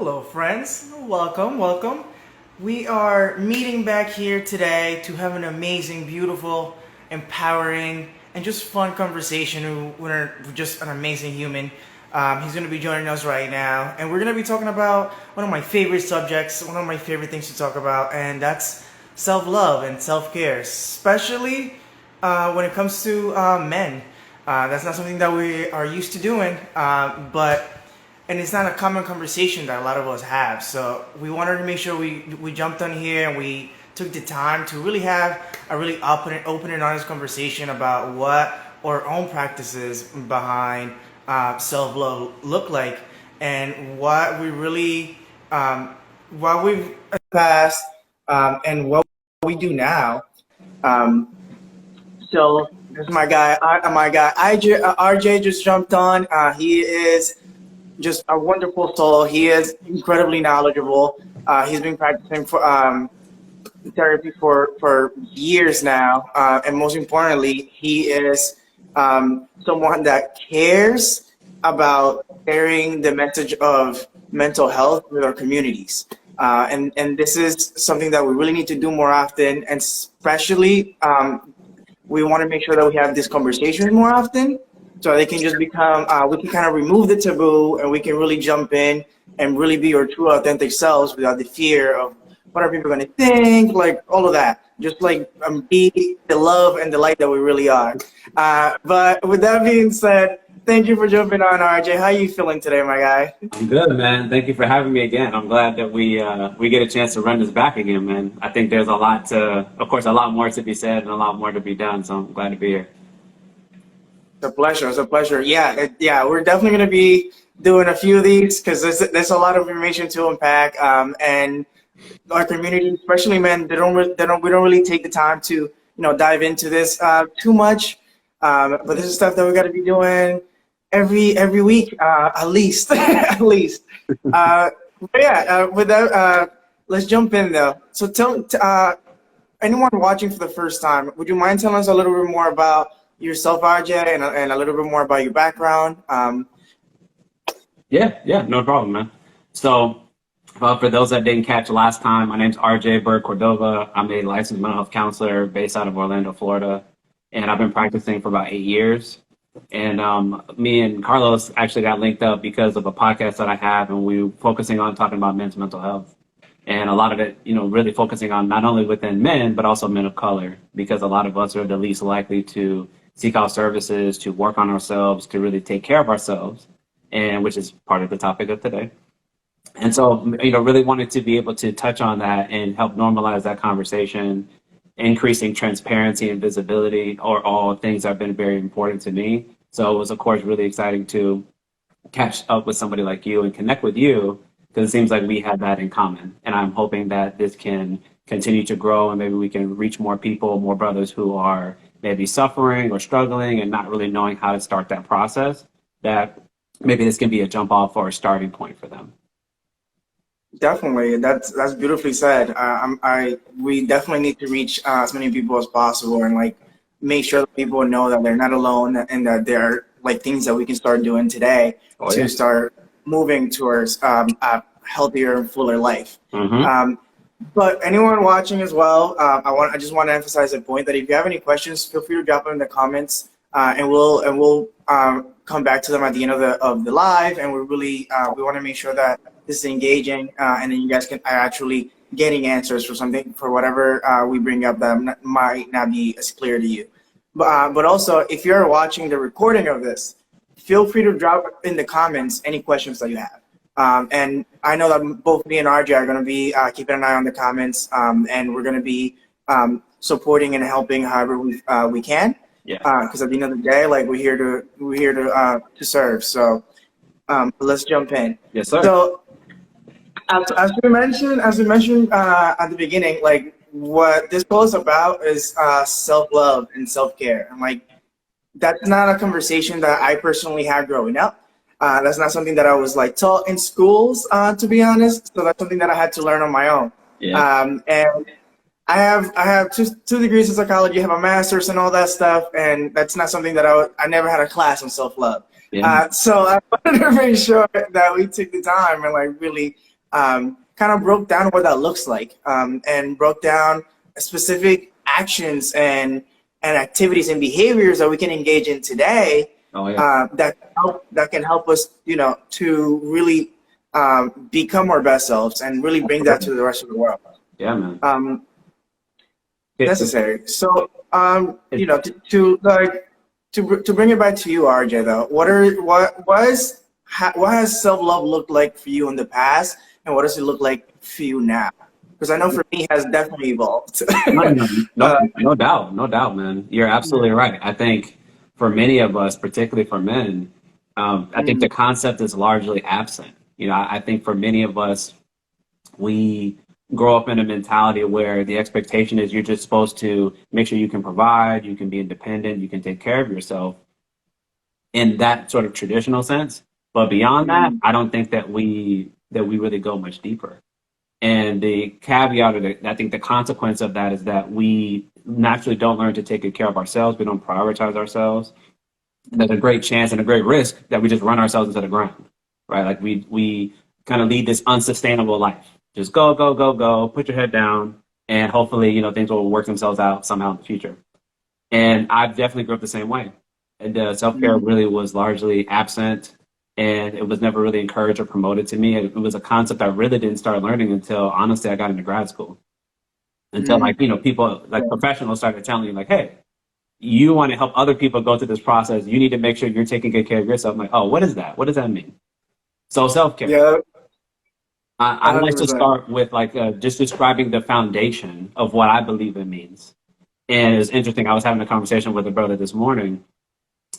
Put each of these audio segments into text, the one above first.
Hello, friends. Welcome, welcome. We are meeting back here today to have an amazing, beautiful, empowering, and just fun conversation with just an amazing human. He's going to be joining us right now, and we're going to be talking about one of my favorite subjects, one of my favorite things to talk about, and that's self-love and self-care, especially when it comes to men. That's not something that we are used to doing, but and it's not a common conversation that a lot of us have. So we wanted to make sure we jumped on here and we took the time to really have a really open and honest conversation about what our own practices behind self-love look like and what we really what we've passed and what we do now. Um, so this is my guy. RJ just jumped on. He is just a wonderful soul. He is incredibly knowledgeable. He's been practicing for therapy for years now, and most importantly, he is someone that cares about sharing the message of mental health with our communities. And this is something that we really need to do more often, and especially we want to make sure that we have these conversations more often so they can just become, we can kind of remove the taboo and we can really jump in and really be our true authentic selves without the fear of what are people going to think, like all of that. Just like be the love and the light that we really are. But with that being said, thank you for jumping on, RJ. How are you feeling today, my guy? I'm good, man. Thank you for having me again. I'm glad that we get a chance to run this back again, man. I think there's of course, a lot more to be said and a lot more to be done. So I'm glad to be here. It's a pleasure. It's a pleasure. Yeah, yeah. We're definitely going to be doing a few of these because there's a lot of information to unpack. And our community, especially men, we don't really take the time to dive into this too much. But this is stuff that we got to be doing every week, at least, at least. But yeah, with that, let's jump in though. So tell anyone watching for the first time, would you mind telling us a little bit more about yourself, RJ, and a little bit more about your background? Yeah, no problem, man. So, for those that didn't catch last time, my name's RJ Berg Cordova. I'm a licensed mental health counselor based out of Orlando, Florida, and I've been practicing for about 8 years. And me and Carlos actually got linked up because of a podcast that I have, and we were focusing on talking about men's mental health. And a lot of it, really focusing on not only within men, but also men of color, because a lot of us are the least likely to seek out services, to work on ourselves, to really take care of ourselves, and which is part of the topic of today. And so, really wanted to be able to touch on that and help normalize that conversation. Increasing transparency and visibility are all things that have been very important to me. So it was, of course, really exciting to catch up with somebody like you and connect with you, because it seems like we have that in common. And I'm hoping that this can continue to grow and maybe we can reach more people, more brothers who are maybe suffering or struggling and not really knowing how to start that process, that maybe this can be a jump off or a starting point for them. Definitely, that's beautifully said. We definitely need to reach as many people as possible, and like make sure that people know that they're not alone, and that there are like things that we can start doing today to start moving towards a healthier and fuller life. Mm-hmm. But anyone watching as well, I just want to emphasize the point that if you have any questions, feel free to drop them in the comments, and we'll come back to them at the end of the live, and we're really we want to make sure that this is engaging, and then you guys are actually getting answers for whatever we bring up that might not be as clear to you. But also, if you're watching the recording of this, feel free to drop in the comments any questions that you have. And I know that both me and RJ are going to be keeping an eye on the comments, and we're going to be supporting and helping however we can. Yeah. Because at the end of the day, like we're here to serve. So let's jump in. Yes, sir. So as we mentioned at the beginning, like what this call is about is self-love and self-care, and like that's not a conversation that I personally had growing up. That's not something that I was like taught in schools, to be honest. So that's something that I had to learn on my own. Yeah. And I have two degrees in psychology, I have a master's and all that stuff, and that's not something that I never had a class on self-love. Yeah. So I wanted to make sure that we took the time and like really kind of broke down what that looks like, and broke down specific actions and activities and behaviors that we can engage in today, Oh yeah. that can help us, to really become our best selves and really bring that to the rest of the world. Yeah, man. Necessary. So, It, to bring it back to you, RJ, though, what has self-love looked like for you in the past, and what does it look like for you now? Because I know for me, it has definitely evolved. no doubt, no doubt, man. You're absolutely right. I think for many of us, particularly for men, I think the concept is largely absent. I think for many of us, we grow up in a mentality where the expectation is you're just supposed to make sure you can provide, you can be independent, you can take care of yourself in that sort of traditional sense. But beyond that, I don't think that we really go much deeper. And the caveat, I think the consequence of that is that we naturally don't learn to take good care of ourselves. We don't prioritize ourselves. There's a great chance and a great risk that we just run ourselves into the ground, right? Like we kind of lead this unsustainable life. Just go, go, go, go, put your head down, and hopefully, things will work themselves out somehow in the future. And I definitely grew up the same way. And self-care really was largely absent, and it was never really encouraged or promoted to me. It was a concept I really didn't start learning until, honestly, I got into grad school. Until people, like professionals started telling me like, hey, you want to help other people go through this process. You need to make sure you're taking good care of yourself. I'm like, oh, what is that? What does that mean? So self-care. Yeah, I like to start with just describing the foundation of what I believe it means. And it's interesting. I was having a conversation with a brother this morning,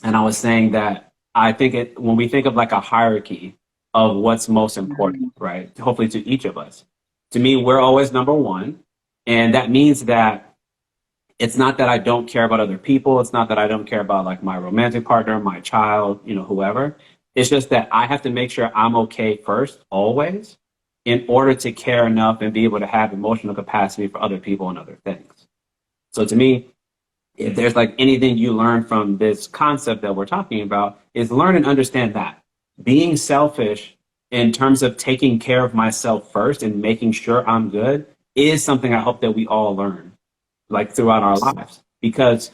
and I was saying that I think when we think of like a hierarchy of what's most important, right? Hopefully to each of us. To me, we're always number one. And that means that it's not that I don't care about other people. It's not that I don't care about like my romantic partner, my child, whoever. It's just that I have to make sure I'm okay first, always, in order to care enough and be able to have emotional capacity for other people and other things. So to me, if there's like anything you learn from this concept that we're talking about, is learn and understand that being selfish in terms of taking care of myself first and making sure I'm good is something I hope that we all learn like throughout our lives. Because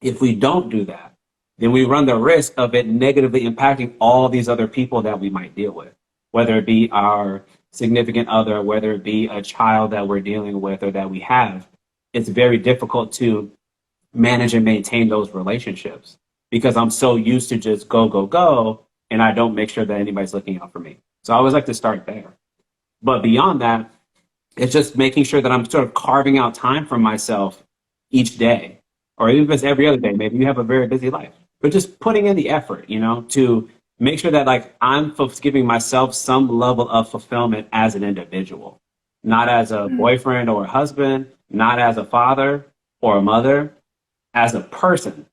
if we don't do that, then we run the risk of it negatively impacting all these other people that we might deal with, whether it be our significant other, whether it be a child that we're dealing with or that we have. It's very difficult to manage and maintain those relationships because I'm so used to just go, go, go, and I don't make sure that anybody's looking out for me. So I always like to start there. But beyond that, it's just making sure that I'm sort of carving out time for myself each day, or even if it's every other day. Maybe you have a very busy life, but just putting in the effort, to make sure that like I'm giving myself some level of fulfillment as an individual, not as a boyfriend or a husband, not as a father or a mother, as a person.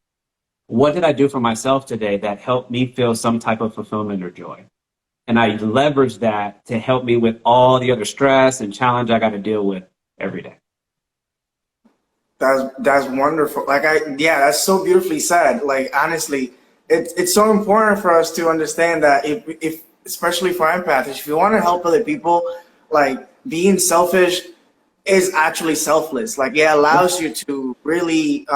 What did I do for myself today that helped me feel some type of fulfillment or joy? And I leverage that to help me with all the other stress and challenge I got to deal with every day. That's wonderful. That's so beautifully said. Like honestly, it's so important for us to understand that if especially for empaths, if you want to help other people, like being selfish is actually selfless. Like it allows you to really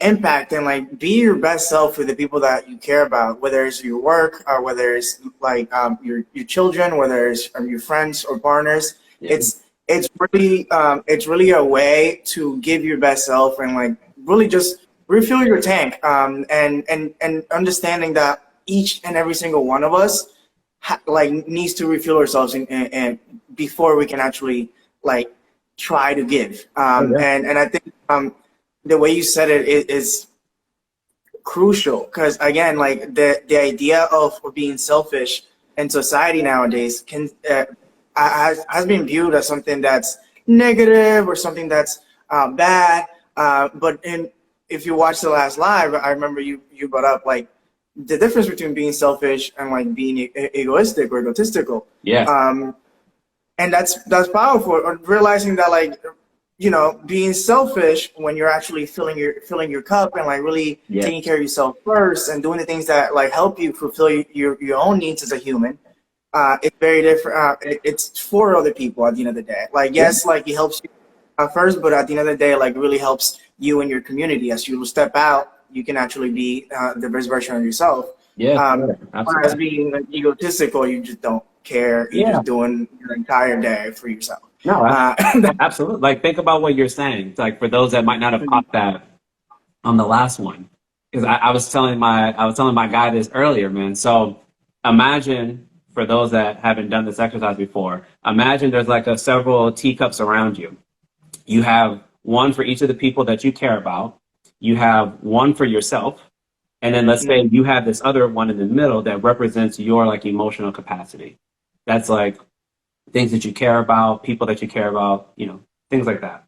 impact and like be your best self with the people that you care about, whether it's your work or whether it's like your children, whether it's your friends or partners. Yeah. It's really a way to give your best self and like really just refill your tank, and understanding that each and every single one of us needs to refuel ourselves and before we can actually like try to give. And I think the way you said it is crucial because again, like the idea of being selfish in society nowadays has been viewed as something that's negative or something that's bad. But if you watch the last live, I remember you brought up like the difference between being selfish and like being egoistic or egotistical. Yeah. And that's powerful. Realizing that like, being selfish when you're actually filling your cup and like really taking care of yourself first and doing the things that like help you fulfill your own needs as a human, it's very different. It's for other people at the end of the day. Like, Yeah. yes, like it helps you at first, but at the end of the day, like, really helps you and your community. As you step out, you can actually be the best version of yourself. Yeah, Um, sure. Whereas Absolutely. being like, egotistical, you just don't care. You're Yeah. just doing your entire day for yourself. No, Uh, absolutely. Like, think about what you're saying. It's like, for those that might not have caught that on the last one, because I was telling my guy this earlier, man. So imagine, for those that haven't done this exercise before, imagine there's like a several teacups around you. You have one for each of the people that you care about. You have one for yourself. And then let's say you have this other one in the middle that represents your like emotional capacity. That's like things that you care about, people that you care about, things like that.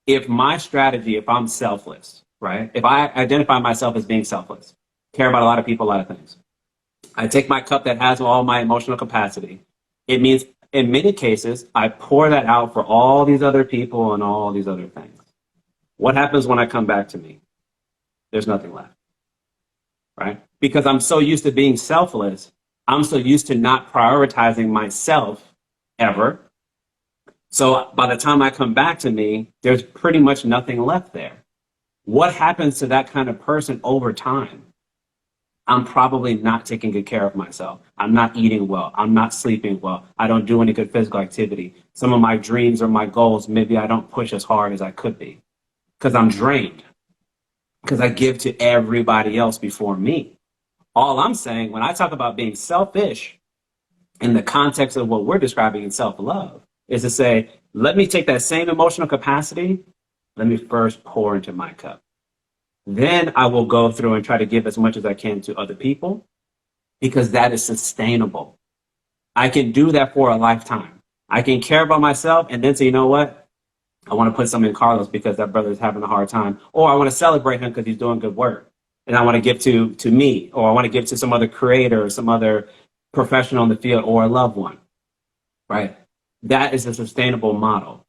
If my strategy, if I'm selfless, right? If I identify myself as being selfless, care about a lot of people, a lot of things, I take my cup that has all my emotional capacity. It means in many cases, I pour that out for all these other people and all these other things. What happens when I come back to me? There's nothing left, right? Because I'm so used to being selfless, I'm so used to not prioritizing myself ever. So by the time I come back to me, there's pretty much nothing left there. What happens to that kind of person over time? I'm probably not taking good care of myself. I'm not eating well. I'm not sleeping well. I don't do any good physical activity. Some of my dreams or my goals, maybe I don't push as hard as I could be because I'm drained, because I give to everybody else before me. All I'm saying when I talk about being selfish in the context of what we're describing in self-love is to say, let me take that same emotional capacity. Let me first pour into my cup. Then I will go through and try to give as much as I can to other people because that is sustainable. I can do that for a lifetime. I can care about myself and then say, you know what? I want to put something in Carlos because that brother is having a hard time. Or I want to celebrate him because he's doing good work. And I want to give to me, or I want to give to some other creator or some other professional in the field or a loved one, right? That is a sustainable model.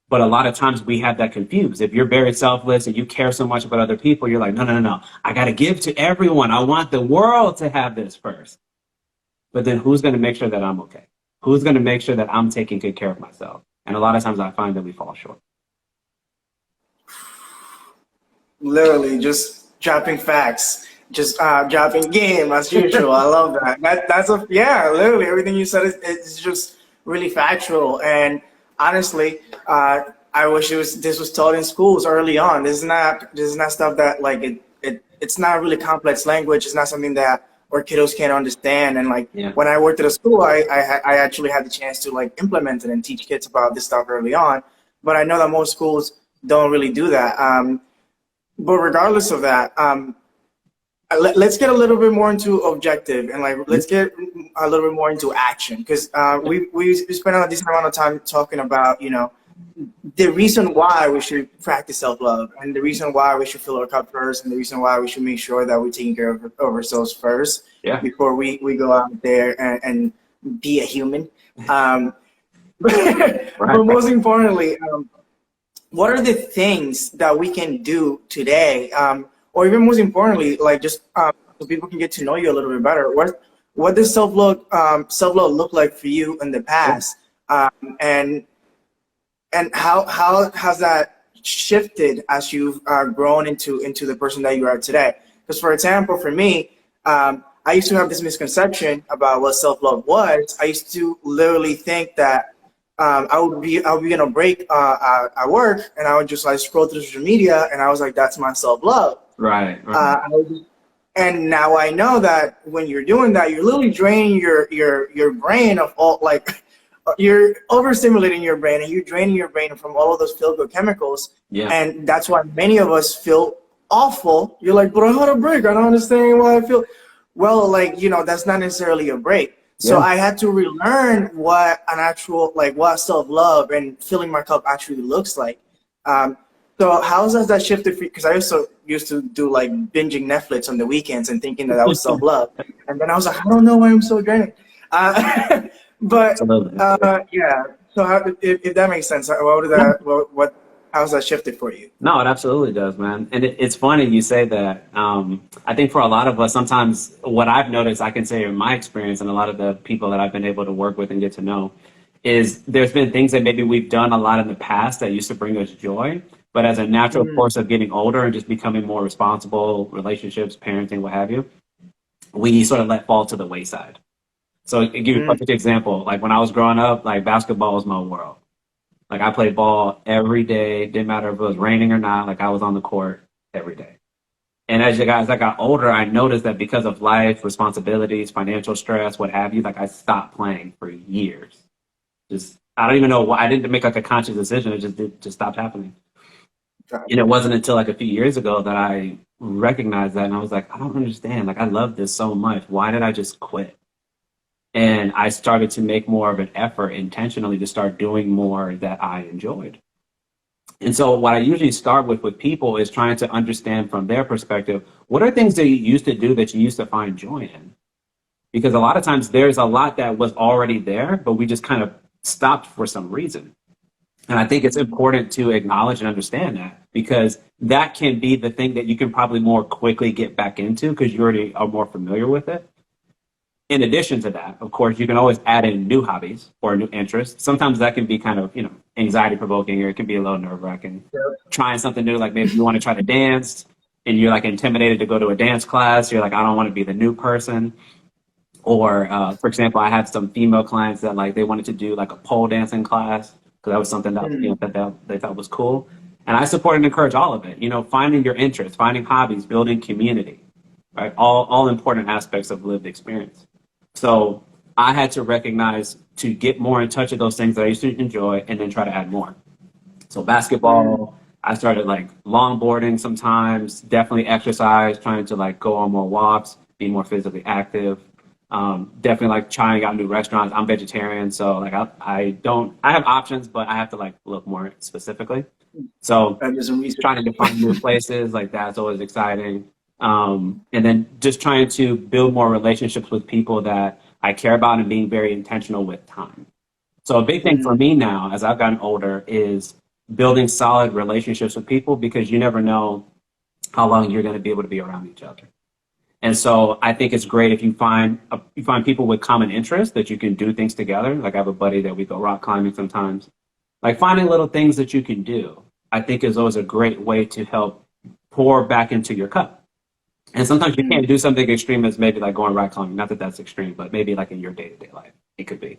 But a lot of times we have that confused. If you're very selfless and you care so much about other people, you're like, no, no, no, no. I got to give to everyone. I want the world to have this first. But then who's going to make sure that I'm okay? Who's going to make sure that I'm taking good care of myself? And a lot of times I find that we fall short. Literally just dropping facts, just dropping game as usual. I love that. That's a yeah. Literally everything you said is just really factual. And honestly, I wish this was taught in schools early on. This is not stuff that like it's not really complex language. It's not something that our kiddos can't understand. And like Yeah. when I worked at a school, I actually had the chance to like implement it and teach kids about this stuff early on. But I know that most schools don't really do that. But regardless of that, let's get a little bit more into objective and like let's get a little bit more into action because we spent a decent amount of time talking about the reason why we should practice self-love and the reason why we should fill our cup first and the reason why we should make sure that we're taking care of ourselves first Yeah. before we go out there and be a human. But Right. most importantly, what are the things that we can do today, or even most importantly, like just so people can get to know you a little bit better? What does self love look like for you in the Yeah. past, and how has that shifted as you've grown into the person that you are today? Because for example, for me, I used to have this misconception about what self love was. I used to literally think that I would be on a break at work, and I would just like scroll through social media, and I was like, that's my self love. Right. Right. And now I know that when you're doing that, you're literally draining your brain of all like you're overstimulating your brain, and you're draining your brain from all of those feel good chemicals, Yeah. and that's why many of us feel awful. You're like, but I had a break. I don't understand why I feel. Well, like that's not necessarily a break. So Yeah. I had to relearn what an actual like what self-love and filling my cup actually looks like. So how has that shifted for you? Because I also used to do like binging Netflix on the weekends and thinking that was self-love, and then I was like, I don't know why I'm so draining. But Absolutely. yeah. So how, if that makes sense, what would Yeah. that what how's that shifted for you? No, it absolutely does, man. And it's funny you say that. I think for a lot of us, sometimes what I've noticed, I can say in my experience and a lot of the people that I've been able to work with and get to know, is there's been things that maybe we've done a lot in the past that used to bring us joy, but as a natural course of getting older and just becoming more responsible, relationships, parenting, what have you, we sort of let fall to the wayside. So I'll give you a perfect example. Like when I was growing up, like basketball was my world. Like I played ball every day, didn't matter if it was raining or not, like I was on the court every day. And as I got older, I noticed that because of life, responsibilities, financial stress, what have you, like I stopped playing for years. Just I don't even know why. I didn't make like a conscious decision. It just stopped happening. And it wasn't until like a few years ago that I recognized that, and I was like, I don't understand. Like I love this so much. Why did I just quit? And I started to make more of an effort intentionally to start doing more that I enjoyed. And so what I usually start with people is trying to understand from their perspective, what are things that you used to do that you used to find joy in? Because a lot of times there's a lot that was already there, but we just kind of stopped for some reason. And I think it's important to acknowledge and understand that, because that can be the thing that you can probably more quickly get back into because you already are more familiar with it. In addition to that, of course, you can always add in new hobbies or new interests. Sometimes that can be kind of, anxiety provoking, or it can be a little nerve wracking. Trying something new, like maybe you want to try to dance and you're like intimidated to go to a dance class. You're like, I don't want to be the new person. Or, for example, I had some female clients that like they wanted to do like a pole dancing class because that was something that, that they thought was cool. And I support and encourage all of it. Finding your interests, finding hobbies, building community, right? All important aspects of lived experience. So I had to recognize to get more in touch with those things that I used to enjoy and then try to add more. So basketball, I started like longboarding sometimes, definitely exercise, trying to like go on more walks, be more physically active. Definitely like trying out new restaurants. I'm vegetarian, so like I have options, but I have to like look more specifically. So trying to find new places, like that's always exciting. And then just trying to build more relationships with people that I care about and being very intentional with time. So a big thing for me now, as I've gotten older, is building solid relationships with people, because you never know how long you're going to be able to be around each other. And so I think it's great if you find people with common interests that you can do things together. Like I have a buddy that we go rock climbing sometimes. Like finding little things that you can do, I think is always a great way to help pour back into your cup. And sometimes you can't do something extreme as maybe like going rock climbing. Not that that's extreme, but maybe like in your day-to-day life, it could be.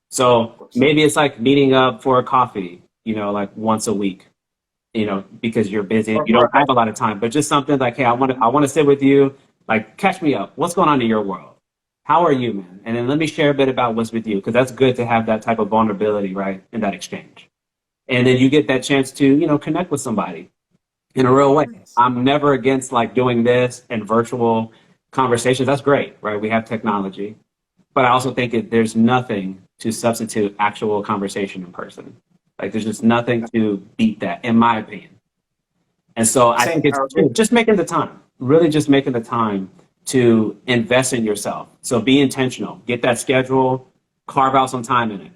So maybe it's like meeting up for a coffee, like once a week, because you're busy, you don't have a lot of time, but just something like, hey, I want to sit with you, like catch me up. What's going on in your world? How are you, man? And then let me share a bit about what's with you, because that's good to have that type of vulnerability, right, in that exchange. And then you get that chance to, connect with somebody in a real way. I'm never against like doing this and virtual conversations. That's great, right? We have technology, but I also think there's nothing to substitute actual conversation in person. Like there's just nothing to beat that, in my opinion. And so I think it's just making the time, really just making the time to invest in yourself. So be intentional, get that schedule, carve out some time in it.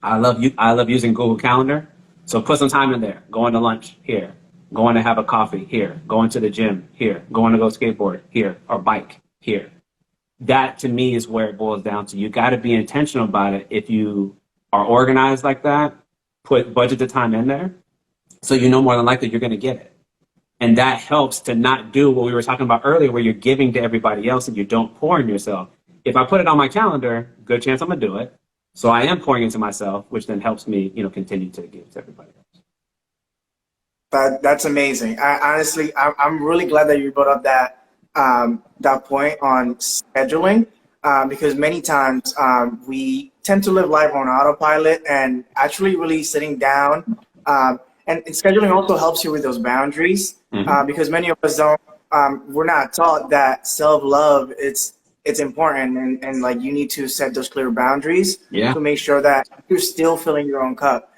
I love using Google Calendar. So put some time in there, going to lunch here, going to have a coffee here, going to the gym here, going to go skateboard here, or bike here. That to me is where it boils down to. You got to be intentional about it. If you are organized like that, budget the time in there, so more than likely you're going to get it. And that helps to not do what we were talking about earlier, where you're giving to everybody else and you don't pour in yourself. If I put it on my calendar, good chance I'm going to do it. So I am pouring into myself, which then helps me, continue to give to everybody else. That's amazing. I'm really glad that you brought up that point on scheduling, because many times we tend to live life on autopilot, and actually really sitting down and scheduling also helps you with those boundaries, because many of us we're not taught that self-love it's important, and like you need to set those clear boundaries to make sure that you're still filling your own cup.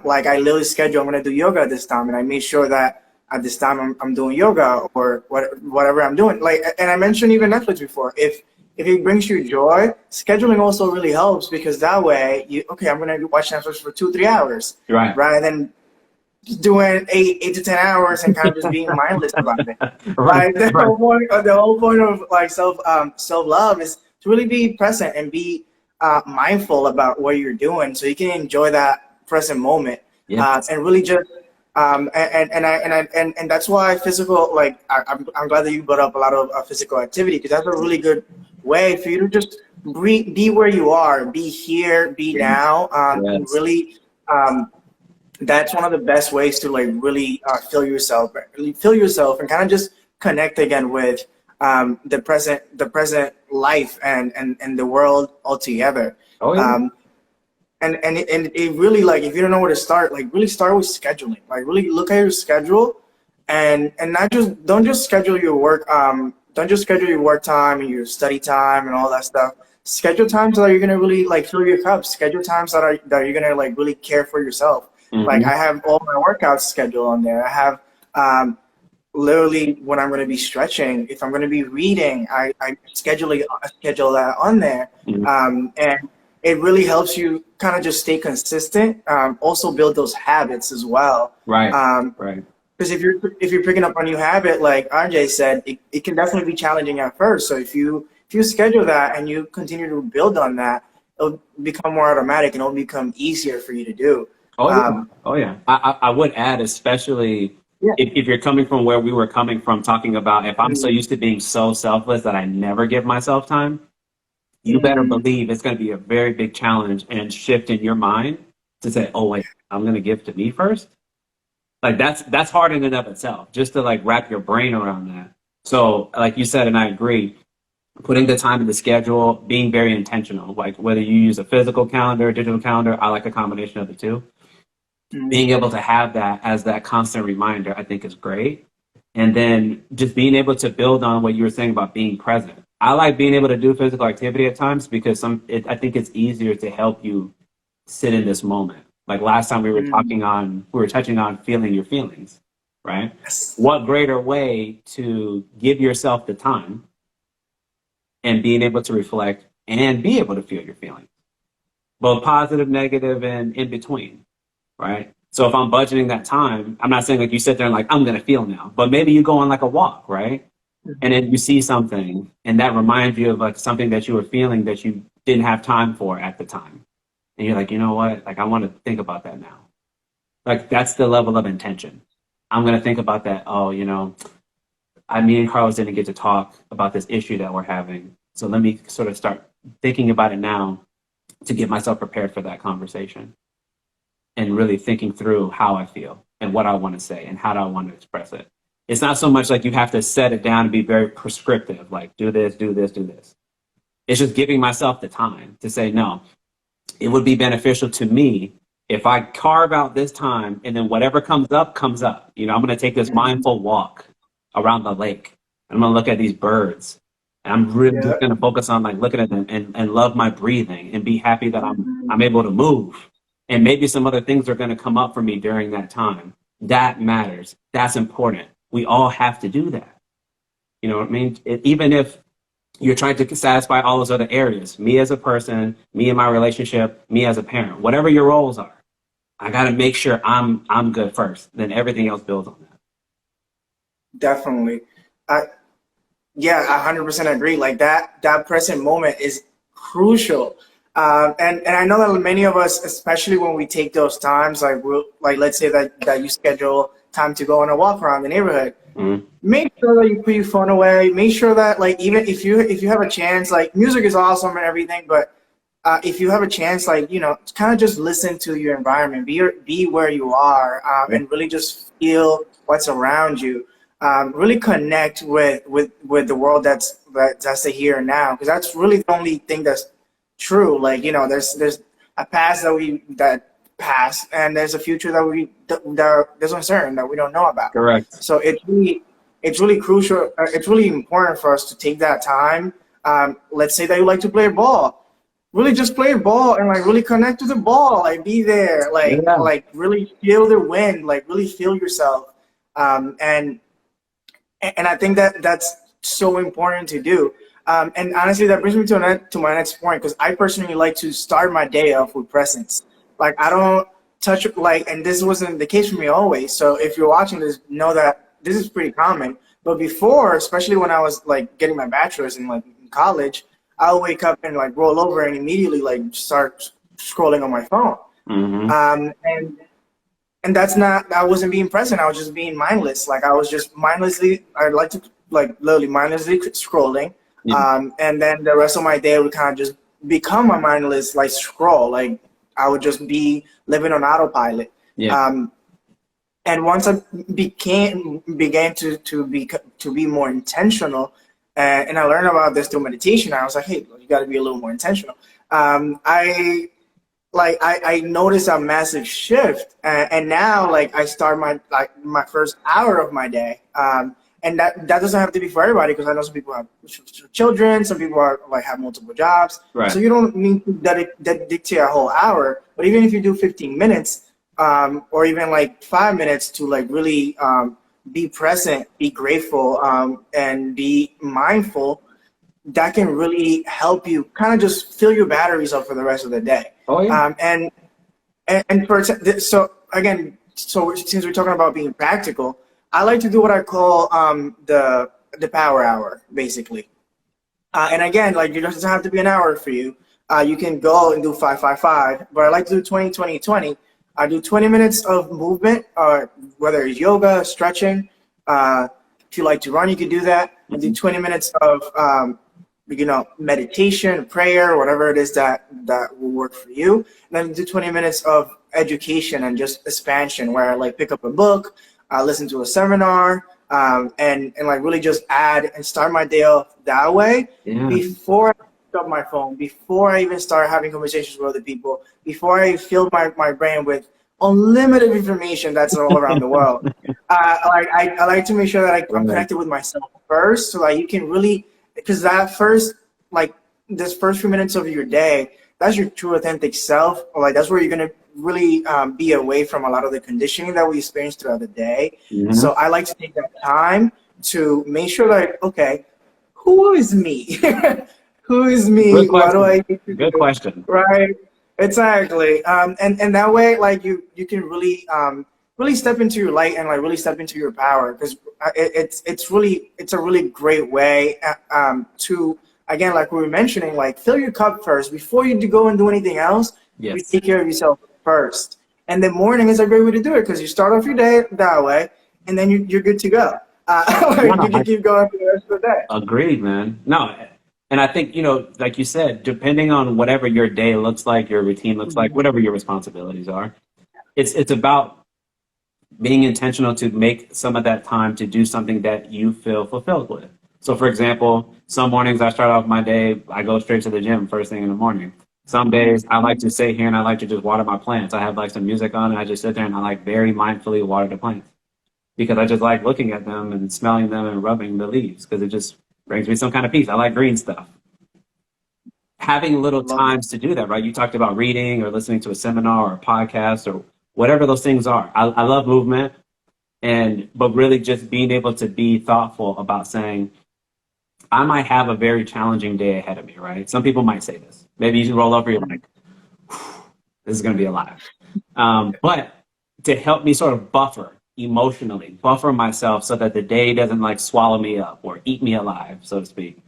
Like I literally schedule, I'm going to do yoga at this time, and I made sure that at this time I'm doing yoga or whatever I'm doing. Like, and I mentioned even Netflix before. If it brings you joy, scheduling also really helps, because that way I'm going to watch Netflix for 2-3 hours, right? Rather than doing 8 to 10 hours and kind of just being mindless about it. Right, Like right. the whole point of like self love is to really be present and be mindful about what you're doing, so you can enjoy that present moment, Yeah. and really just and that's why physical, like I'm glad that you brought up a lot of physical activity, because that's a really good way for you to just be where you are, be here, be now, and Yes. really. That's one of the best ways to like really feel yourself, and kind of just connect again with the present life, and the world altogether. Oh yeah. Um, and it really, like, if you don't know where to start, like really start with scheduling. Like really look at your schedule, and not just don't just schedule your work. Don't just schedule your work time and your study time and all that stuff. Schedule times that you're gonna really like fill your cup. Schedule times that you're gonna like really care for yourself. Like Hmm. I have all my workouts scheduled on there. I have literally when I'm going to be stretching. If I'm going to be reading, I schedule that on there, and it really helps you kind of just stay consistent. Also build those habits as well. Right. Um, Right. because if you're picking up a new habit, like RJ said, it can definitely be challenging at first. So if you schedule that and you continue to build on that, it'll become more automatic and it'll become easier for you to do. Oh yeah. Um, Oh yeah. I would add, especially yeah. if you're coming from where we were coming from, talking about if I'm so used to being so selfless that I never give myself time, you better Mm-hmm. believe it's going to be a very big challenge and shift in your mind to say, oh wait, I'm going to give to me first. Like that's hard in and of itself, just to like wrap your brain around that. So like you said, and I agree, putting the time in the schedule, being very intentional, like whether you use a physical calendar, digital calendar, I like a combination of the two. Being able to have that as that constant reminder, I think is great. And then just being able to build on what you were saying about being present. I like being able to do physical activity at times because I think it's easier to help you sit in this moment. Like last time Mm-hmm. we were touching on feeling your feelings, right? Yes. What greater way to give yourself the time and being able to reflect and be able to feel your feelings, both positive, negative, and in between, right? So if I'm budgeting that time, I'm not saying like you sit there and like, I'm going to feel now, but maybe you go on like a walk, right? And then you see something and that reminds you of like something that you were feeling that you didn't have time for at the time. And you're like, you know what? Like, I want to think about that now. Like, that's the level of intention. I'm going to think about that. Oh, me and Carlos didn't get to talk about this issue that we're having. So let me sort of start thinking about it now to get myself prepared for that conversation and really thinking through how I feel and what I want to say and how do I want to express it. It's not so much like you have to set it down and be very prescriptive, like do this, do this, do this. It's just giving myself the time to say, no, it would be beneficial to me if I carve out this time and then whatever comes up, comes up. I'm going to take this Mm-hmm. mindful walk around the lake. I'm going to look at these birds. And I'm really Yeah. just going to focus on like looking at them and love my breathing and be happy that I'm able to move. And maybe some other things are going to come up for me during that time. That matters. That's important. We all have to do that. You know what I mean? Even if you're trying to satisfy all those other areas. Me as a person, me in my relationship, me as a parent, whatever your roles are. I got to make sure I'm good first. Then everything else builds on that. Definitely. I Yeah, 100% agree. Like that present moment is crucial. And I know that many of us, especially when we take those times, like let's say that you schedule time to go on a walk around the neighborhood. Mm-hmm. Make sure that you put your phone away. Make sure that, like, even if you have a chance, like, music is awesome and everything, but if you have a chance, like, kind of just listen to your environment, be where you are, and really just feel what's around you. Really connect with the world that's the here and now, because that's really the only thing that's true. Like, there's a past that passed, and there's a future that there's uncertain that we don't know about. Correct. So it's really crucial. It's really important for us to take that time. Let's say that you like to play ball. Really just play ball and like really connect to the ball. Like be there. Like Yeah. like really feel the wind. Like really feel yourself. And I think that that's so important to do. And honestly, that brings me to my next point, because I personally like to start my day off with presents. Like I don't touch, like, and this wasn't the case for me always. So if you're watching this, know that this is pretty common. But before, especially when I was like getting my bachelor's in like in college, I would wake up and like roll over and immediately like start scrolling on my phone. Mm-hmm. And that's not, I wasn't being present. I was just being mindless. Like I was just mindlessly, I like to like literally mindlessly scrolling. Yeah. And then the rest of my day would kind of just become a mindless like scroll. Like I would just be living on autopilot. Yeah. And once I began to be more intentional, and I learned about this through meditation, I was like, hey, you got to be a little more intentional. I noticed a massive shift, and now like I start my first hour of my day, and that doesn't have to be for everybody, because I know some people have children, some people are like have multiple jobs, Right. so you don't need to dedicate a whole hour. But even if you do 15 minutes, or even like 5 minutes to like really be present, be grateful, and be mindful, that can really help you kind of just fill your batteries up for the rest of the day. Oh yeah. So again, so since we're talking about being practical, I like to do what I call the power hour, basically. And again, like it doesn't have to be an hour for you. You can go and do 5-5-5, but I like to do 20-20-20. I do 20 minutes of movement, whether it's yoga, stretching. If you like to run, you can do that. I do 20 minutes of meditation, prayer, whatever it is that will work for you. And then do 20 minutes of education and just expansion, where I like pick up a book, listen to a seminar, and like really just add and start my day off that way. Yeah. Before I pick up my phone, before I even start having conversations with other people, before I fill my brain with unlimited information that's all around the world. I like to make sure that I'm connected with myself first, so that you can really, because that first, like this first few minutes of your day, that's your true authentic self. Like that's where you're gonna really be away from a lot of the conditioning that we experience throughout the day. Mm-hmm. So I like to take that time to make sure that, okay, who is me? Who is me? Good What do I need to Good do? question. Right. Exactly. And that way, like you can really really step into your light and like really step into your power, because it's a really great way to, again, like we were mentioning, like fill your cup first before you go and do anything else. Yes. You take care of yourself first, and the morning is a great way to do it, because you start off your day that way, and then you're good to go. You can keep going for the rest of the day. Agreed, man. No, and I think, like you said, depending on whatever your day looks like, your routine looks like, whatever your responsibilities are, it's about being intentional to make some of that time to do something that you feel fulfilled with. So for example, some mornings I start off my day, I go straight to the gym first thing in the morning. Some days I like to sit here and I like to just water my plants. I have like some music on and I just sit there and I like very mindfully water the plants, because I just like looking at them and smelling them and rubbing the leaves, because it just brings me some kind of peace. I like green stuff. Having little times to do that, right? You talked about reading or listening to a seminar or a podcast or whatever those things are. I love movement, but really just being able to be thoughtful about saying, I might have a very challenging day ahead of me, right? Some people might say this. Maybe you roll over, you're like, this is going to be a lot. But to help me sort of buffer myself so that the day doesn't like swallow me up or eat me alive, so to speak.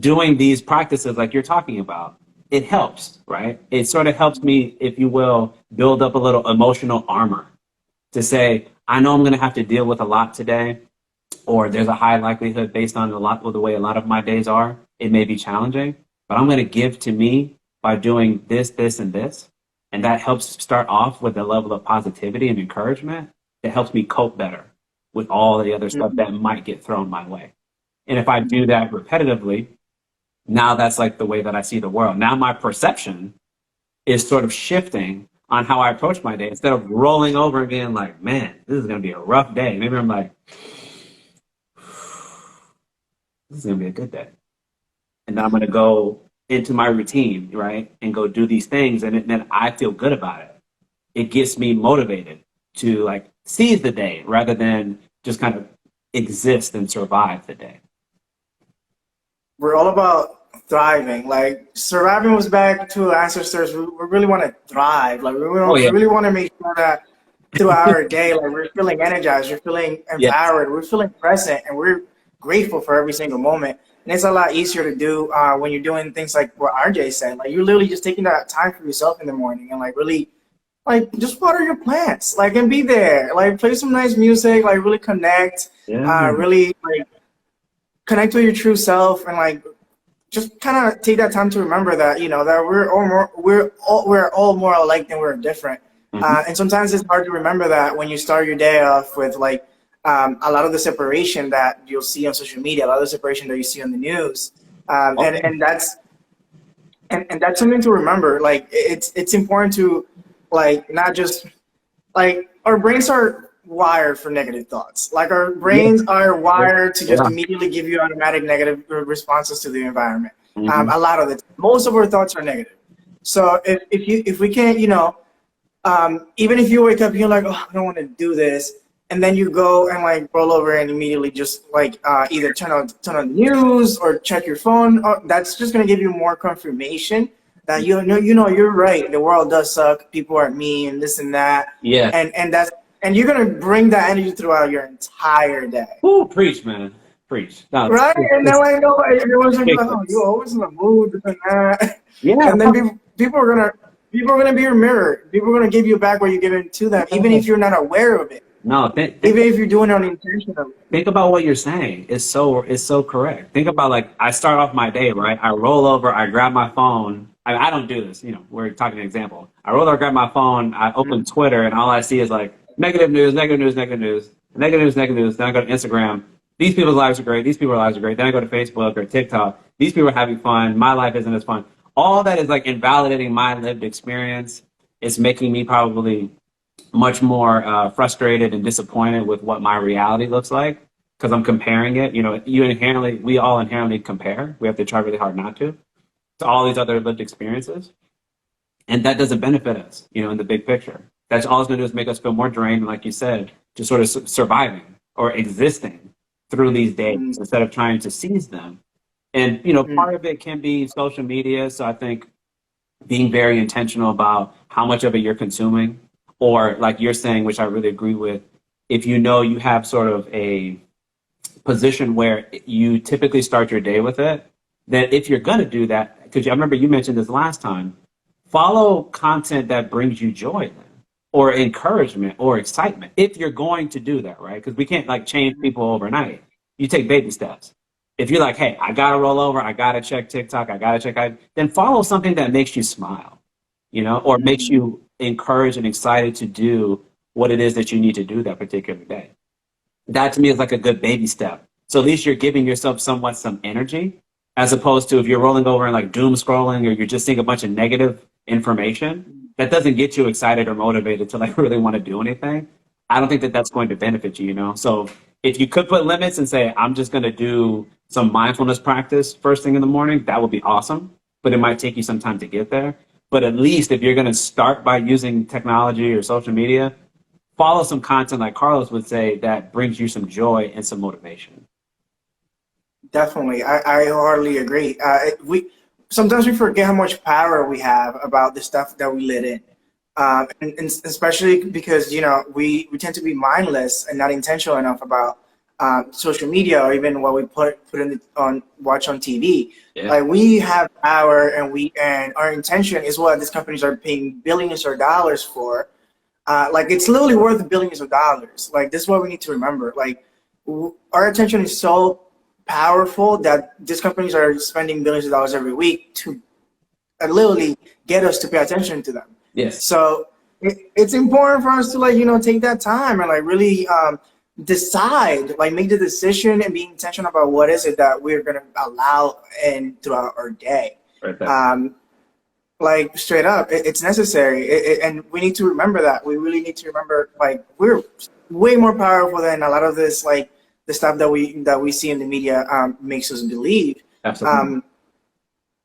Doing these practices like you're talking about, it helps, right? It sort of helps me, if you will, build up a little emotional armor to say, I know I'm going to have to deal with a lot today, or there's a high likelihood based on the way a lot of my days are, it may be challenging, but I'm going to give to me by doing this, this, and this. And that helps start off with a level of positivity and encouragement that helps me cope better with all the other stuff that might get thrown my way. And if I do that repetitively, now that's like the way that I see the world. Now my perception is sort of shifting on how I approach my day. Instead of rolling over and being like, man, this is going to be a rough day. Maybe I'm like, this is going to be a good day. And then I'm going to go into my routine, right? And go do these things. And then I feel good about it. It gets me motivated to like seize the day rather than just kind of exist and survive the day. We're all about thriving. Like surviving was back to ancestors. We really want to thrive. Like Oh yeah. we really want to make sure that throughout our day, like we're feeling energized, we're feeling Yes. empowered, we're feeling present, and we're grateful for every single moment. And it's a lot easier to do when you're doing things like what RJ said. Like you're literally just taking that time for yourself in the morning and like really like just water your plants, like and be there, like play some nice music, like really connect, Yeah. really like connect with your true self, and like just kind of take that time to remember that that we're all more alike than we're different. Hmm. And sometimes it's hard to remember that when you start your day off with like a lot of the separation that you'll see on social media, a lot of the separation that you see on the news, Oh, and that's something to remember. Like it's important to like not just like our brains are wired for negative thoughts. Like our yeah. brains are wired to just Yeah. immediately give you automatic negative responses to the environment. Hmm. A lot of the time, most of our thoughts are negative. So if we can't, even if you wake up and you're like, oh, I don't want to do this, and then you go and like roll over and immediately just like either turn on the news or check your phone, that's just gonna give you more confirmation that you're right. The world does suck. People are mean, this and that, Yeah. and you're gonna bring that energy throughout your entire day, Ooh, preach, man. Preach. No, right? And then it's like nobody, everyone's gonna be like, oh, you're ridiculous. always in the mood, this and that. Yeah. And then people are gonna be your mirror. People are gonna give you back what you're giving to them, even if you're not aware of it, No, even if you're doing it unintentionally. think about what you're saying. It's so correct. Think about like I start off my day, right? I roll over, I grab my phone. I don't do this, we're talking an example. I roll over, grab my phone, I open Twitter, and all I see is like negative news, negative news, negative news, negative news, negative news. Then I go to Instagram. These people's lives are great. These people's lives are great. Then I go to Facebook or TikTok. These people are having fun. My life isn't as fun. All that is like invalidating my lived experience. It's making me probably much more frustrated and disappointed with what my reality looks like because I'm comparing it. We all inherently compare. We have to try really hard not to all these other lived experiences, and that doesn't benefit us. In the big picture, that's all it's going to do is make us feel more drained, and like you said, just sort of surviving or existing through these days Mm, instead of trying to seize them. And mm, part of it can be social media. So I think being very intentional about how much of it you're consuming, or like you're saying, which I really agree with, if you have sort of a position where you typically start your day with it, then if you're going to do that, because I remember you mentioned this last time, follow content that brings you joy then, or encouragement or excitement if you're going to do that, right? Because we can't like change people overnight. You take baby steps. If you're like, hey, I gotta roll over, I gotta check TikTok, I gotta check, then follow something that makes you smile, or makes mm. you encouraged and excited to do what it is that you need to do that particular day. That to me is like a good baby step. So at least you're giving yourself somewhat some energy, as opposed to if you're rolling over and like doom scrolling or you're just seeing a bunch of negative information that doesn't get you excited or motivated to like really want to do anything. I don't think that that's going to benefit you. So if you could put limits and say, I'm just going to do some mindfulness practice first thing in the morning, that would be awesome. But it might take you some time to get there. But at least if you're going to start by using technology or social media, follow some content like Carlos would say that brings you some joy and some motivation. Definitely, I hardly agree. We sometimes we forget how much power we have about the stuff that we let in, and especially because we tend to be mindless and not intentional enough about social media or even what we put on watch on TV. Yeah. Like we have power, and our intention is what these companies are paying billions of dollars for. Like it's literally worth billions of dollars. Like this is what we need to remember. Like our attention is so powerful that these companies are spending billions of dollars every week to literally get us to pay attention to them. Yes. So it's important for us to take that time and like really decide, like make the decision and be intentional about what is it that we're gonna allow in throughout our day. Right there. Like straight up, it's necessary, and we need to remember that. We really need to remember, like we're way more powerful than a lot of this, like the stuff that we see in the media makes us believe. Absolutely.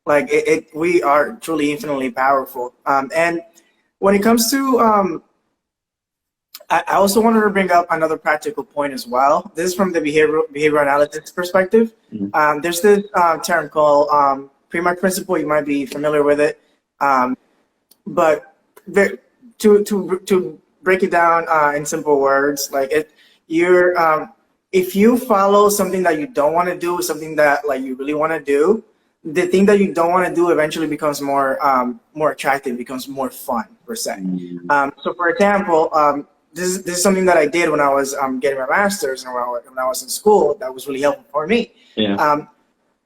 Like we are truly infinitely powerful. And when it comes to, I also wanted to bring up another practical point as well. This is from the behavioral analytics perspective. Mhm. There's this term called pre-mark principle, you might be familiar with it. But to break it down in simple words, like if you follow something that you don't want to do, something that like you really want to do, the thing that you don't want to do eventually becomes more attractive, becomes more fun per se. So for example, this is something that I did when I was getting my master's and when I was in school. That was really helpful for me. Yeah.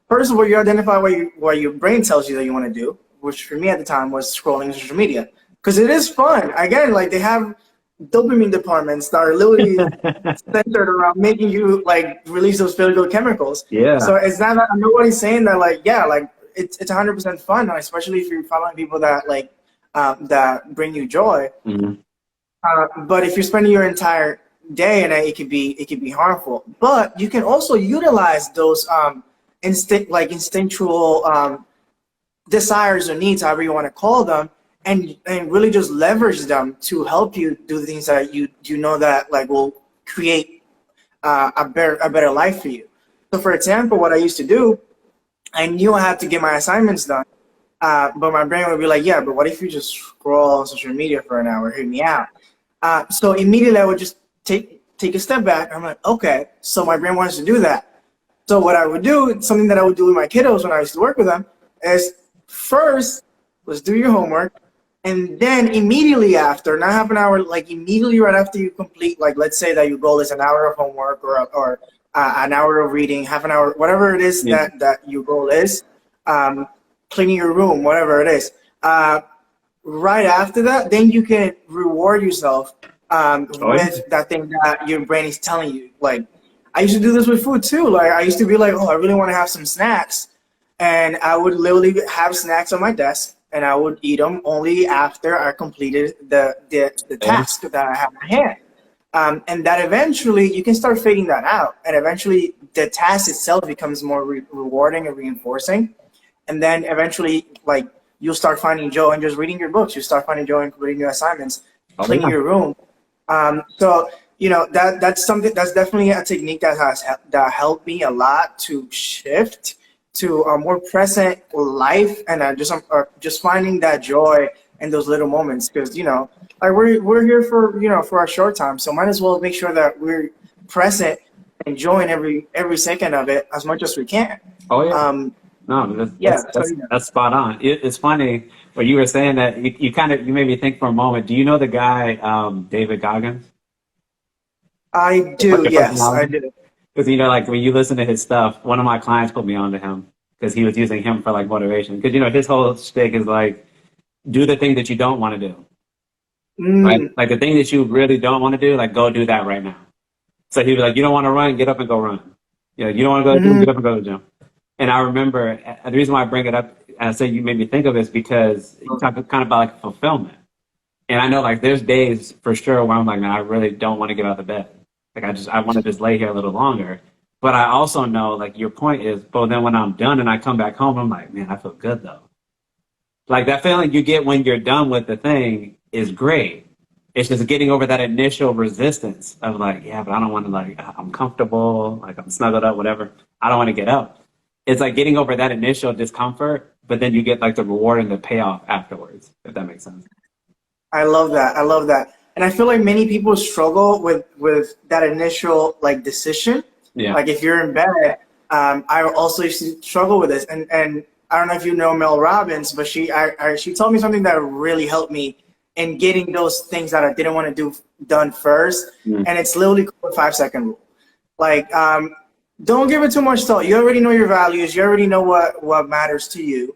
First of all, you identify what your brain tells you that you want to do, which for me at the time was scrolling social media, because it is fun. Again, like they have dopamine departments that are literally centered around making you like release those feel good chemicals. Yeah. So it's not that nobody's saying that like, yeah, like it's 100% fun, especially if you're following people that like that bring you joy. But if you're spending your entire day in it, it could be harmful. But you can also utilize those instinctual desires or needs, however you want to call them, and really just leverage them to help you do the things that you know that like will create a better life for you. So for example, what I used to do, I knew I had to get my assignments done, but my brain would be like, yeah, but what if you just scroll on social media for an hour? Hear me out. So immediately I would just take a step back. I'm like, okay, so my brain wants to do that. So what I would do, something that I would do with my kiddos when I used to work with them, is first, let's do your homework. And then immediately after, not half an hour, like immediately right after you complete, like let's say that your goal is an hour of homework or an hour of reading, half an hour, whatever it is that your goal is, cleaning your room, whatever it is. Right after that, then you can reward yourself with that thing that your brain is telling you. Like I used to do this with food too. Like I used to be like, oh, I really want to have some snacks. And I would literally have snacks on my desk, and I would eat them only after I completed the task that I have at hand. And that eventually you can start fading that out, and eventually the task itself becomes more rewarding and reinforcing. And then eventually, like you'll start finding joy in just reading your books. You start finding joy in completing your assignments, cleaning your room. So you know that's something that's definitely a technique that helped me a lot to shift to a more present life, and just finding that joy in those little moments, because you know, like we're here for a short time, so might as well make sure that we're present, enjoying every second of it as much as we can. Oh yeah. No, that's spot on. It's funny when you were saying that. You made me think for a moment. Do you know the guy David Goggins? I do. Yes, I do. Because, you know, like when you listen to his stuff, one of my clients put me onto him because he was using him for like motivation. Because, you know, his whole shtick is like, do the thing that you don't want to do. Right? Like the thing that you really don't want to do, like go do that right now. So he was like, you don't want to run, get up and go run. You know, you don't want to go to the gym, get up and go to the gym. And I remember the reason why I bring it up, and I say you made me think of this because you talk kind of about like fulfillment. And I know like there's days for sure where I'm like, man, I really don't want to get out of bed. Like I want to just lay here a little longer. But I also know, like your point is, but then when I'm done and I come back home, I'm like, man, I feel good though. Like that feeling you get when you're done with the thing is great. It's just getting over that initial resistance of like, yeah, but I don't want to, like, I'm comfortable, like I'm snuggled up, whatever. I don't want to get up. It's like getting over that initial discomfort, but then you get like the reward and the payoff afterwards, if that makes sense. I love that. And I feel like many people struggle with that initial like decision. Yeah. Like if you're in bed, I also used to struggle with this. And I don't know if you know Mel Robbins, but she told me something that really helped me in getting those things that I didn't want to do done first. And it's literally called the 5-second rule. Like, don't give it too much thought. You already know your values. You already know what matters to you.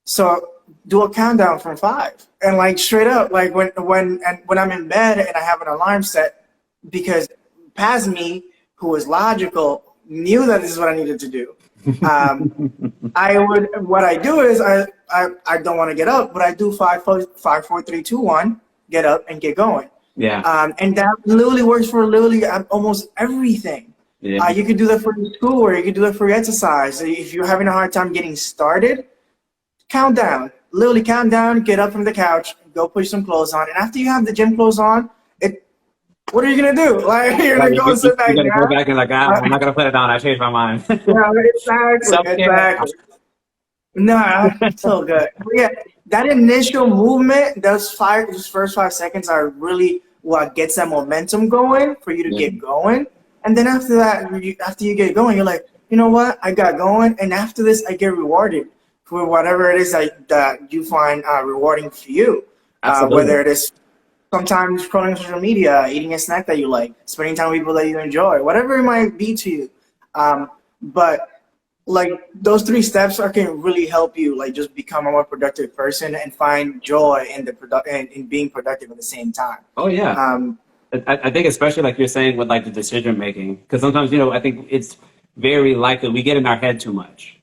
So do a countdown from 5, and like straight up, like when I'm in bed and I have an alarm set, because past me, who is logical, knew that this is what I needed to do. What I do is I don't want to get up, but I do 5, 4, 3, 2, 1, get up and get going. Yeah. And that literally works for literally almost everything. Yeah. You could do that for your school, or you could do that for your exercise. If you're having a hard time getting started, count down. Literally count down, get up from the couch, go put some clothes on. And after you have the gym clothes on, what are you going to do? Like, you're going to go and sit back down. You're going to go back and like, I'm not going to put it down. I changed my mind. Yeah, exactly. Nah, so good. But yeah, that initial movement, those first 5 seconds are really what gets that momentum going for you to Yeah, get going. And then after that, after you get going, you're like, you know what? I got going, and after this, I get rewarded for whatever it is that you find rewarding for you. Whether absolutely. it is sometimes scrolling social media, eating a snack that you like, spending time with people that you enjoy, whatever it might be to you. But like those three steps are can really help you like just become a more productive person and find joy in the in being productive at the same time. Oh yeah. Um, I think especially like you're saying with like the decision making, because sometimes I think it's very likely we get in our head too much.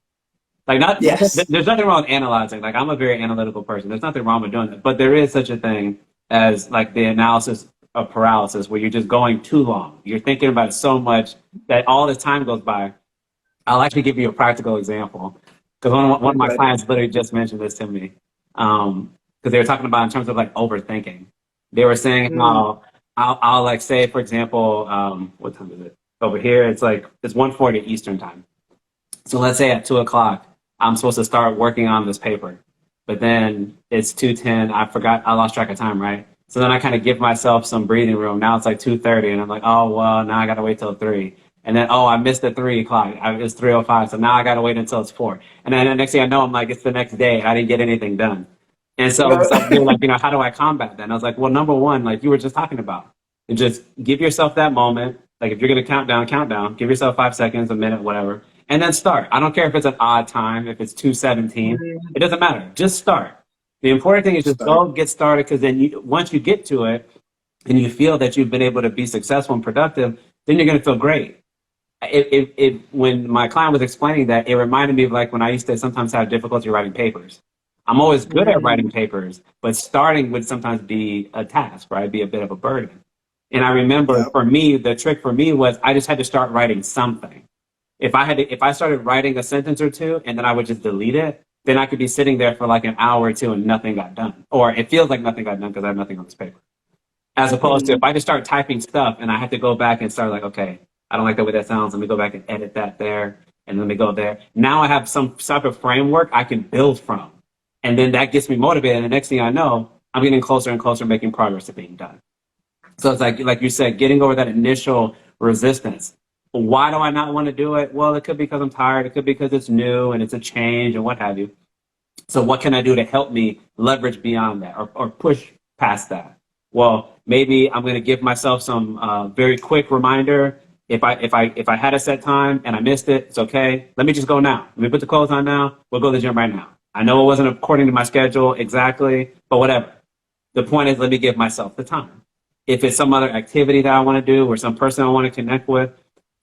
Like not yes. there's nothing wrong with analyzing. Like I'm a very analytical person. There's nothing wrong with doing that. But there is such a thing as like the analysis of paralysis, where you're just going too long. You're thinking about it so much that all the time goes by. I'll actually give you a practical example because one of my But clients literally just mentioned this to me because they were talking about in terms of like overthinking. They were saying mm, how I'll like say, for example, what time is it over here? It's 1:40 Eastern time. So let's say at 2 o'clock, I'm supposed to start working on this paper, but then it's 2:10. I lost track of time, right? So then I kind of give myself some breathing room. Now it's like 2:30, and I'm like, oh well, now I gotta wait till 3. And then I missed the 3 o'clock. It's 3:05, so now I gotta wait until it's 4. And then the next thing I know, I'm like, it's the next day. I didn't get anything done. And so they were like, how do I combat that? And I was like, well, number one, like you were just talking about, and just give yourself that moment. Like if you're gonna count down. Give yourself 5 seconds, a minute, whatever, and then start. I don't care if it's an odd time, if it's 2:17. It doesn't matter. Just start. The important thing is just start. go get started, because then once you get to it and you feel that you've been able to be successful and productive, then you're gonna feel great. When my client was explaining that, it reminded me of like when I used to sometimes have difficulty writing papers. I'm always good at Mm, writing papers, but starting would sometimes be a task, right? Be a bit of a burden. And I remember yep. for me, the trick for me was I just had to start writing something. If I started writing a sentence or two and then I would just delete it, then I could be sitting there for like an hour or two and nothing got done. Or it feels like nothing got done because I have nothing on this paper. As opposed to if Mm, I just start typing stuff and I have to go back and start like, okay, I don't like the way that sounds. Let me go back and edit that there, and let me go there. Now I have some type of framework I can build from. And then that gets me motivated. And the next thing I know, I'm getting closer and closer, making progress to being done. So it's like you said, getting over that initial resistance. Why do I not want to do it? Well, it could be because I'm tired. It could be because it's new and it's a change and what have you. So what can I do to help me leverage beyond that, or push past that? Well, maybe I'm going to give myself some very quick reminder. If I had a set time and I missed it, it's okay. Let me just go now. Let me put the clothes on now. We'll go to the gym right now. I know it wasn't according to my schedule exactly, but whatever. The point is, let me give myself the time. If it's some other activity that I want to do or some person I want to connect with,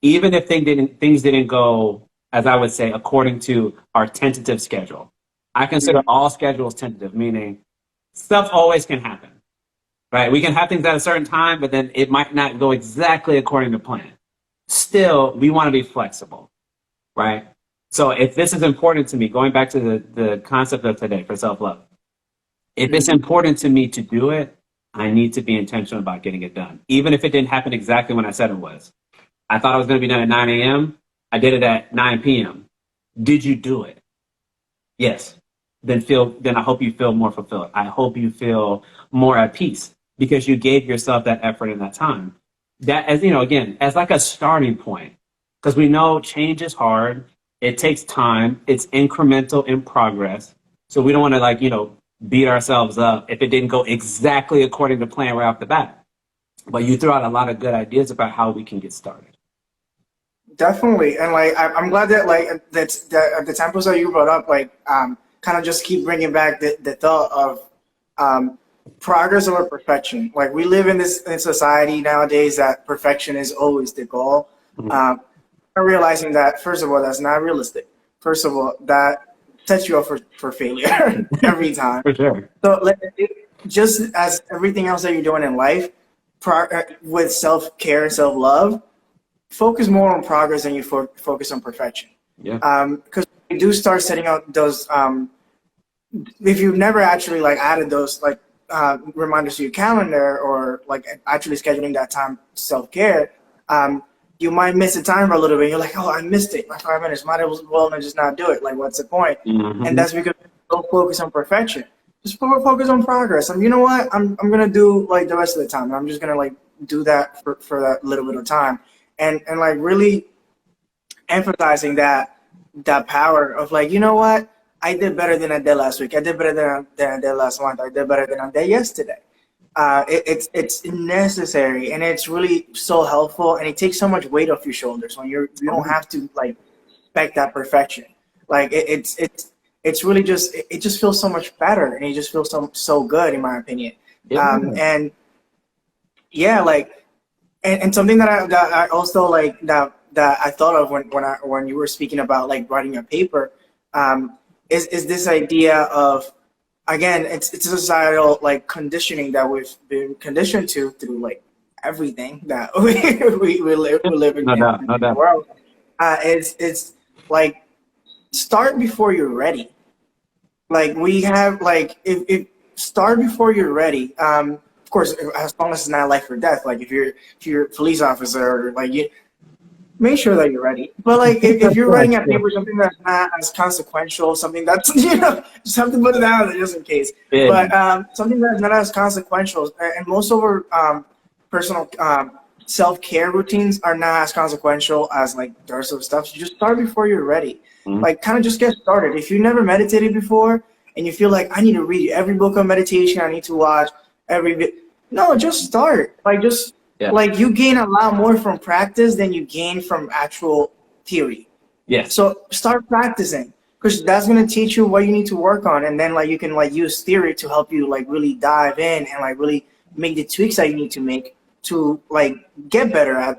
even if things didn't go, as I would say, according to our tentative schedule. I consider mm, all schedules tentative, meaning stuff always can happen, right? We can have things at a certain time, but then it might not go exactly according to plan. Still, we want to be flexible, right? So if this is important to me, going back to the concept of today for self-love, if it's mm, important to me to do it, I need to be intentional about getting it done. Even if it didn't happen exactly when I said it was. I thought I was going to be done at 9 a.m. I did it at 9 p.m. Did you do it? Yes. Then I hope you feel more fulfilled. I hope you feel more at peace because you gave yourself that effort and that time. That, as again, as like a starting point, because we know change is hard. It takes time. It's incremental in progress. So we don't want to beat ourselves up if it didn't go exactly according to plan right off the bat. But you threw out a lot of good ideas about how we can get started. definitely. And like I'm glad that that the temples that you brought up kind of just keep bringing back the thought of um, progress over perfection. Like we live in this in society nowadays that perfection is always the goal. Mhm. Um, realizing that first of all that's not realistic. First of all, that sets you up for failure every time. For sure. So just as everything else that you're doing in life, with self care and self love, focus more on progress than you focus on perfection. Yeah. Because you do start setting out those if you've never actually like added those reminders to your calendar or like actually scheduling that time self care, you might miss the time for a little bit. You're like, oh, I missed it. My 5 minutes. Might as well just not do it. Like, what's the point? And Mm-hmm. that's because don't focus on perfection. Just focus on progress. And you know what? I'm gonna do like the rest of the time. I'm just gonna like do that for that little bit of time, and like really emphasizing that power of like, you know what? I did better than I did last week. I did better than I did last month. I did better than I did yesterday. It's necessary, and it's really so helpful, and it takes so much weight off your shoulders when you don't have to like expect that perfection. Like it's really just it just feels so much better, and it just feels so good in my opinion. Yeah. And yeah, like and something that I also like that I thought of when you were speaking about like writing a paper, is this idea of, again, it's a societal like conditioning that we've been conditioned to through like everything that we live No doubt, in no the doubt. world. It's like start before you're ready. Like we have like if start before you're ready. Of course, as long as it's not life or death. Like if you're a police officer, or like you make sure that you're ready. But like if you're writing a paper, something that's not as consequential, something that's just have to put it out there just in case. Yeah. But something that's not as consequential, and most of our personal self-care routines are not as consequential as like the rest of the stuff. So you just start before you're ready. Mhm. Like kind of just get started. If you never meditated before and you feel like I need to read every book on meditation, I need to watch no, just start. Like just Yeah. like you gain a lot more from practice than you gain from actual theory. Yes. So start practicing because that's going to teach you what you need to work on, and then like you can like use theory to help you like really dive in and like really make the tweaks that you need to make to like get better at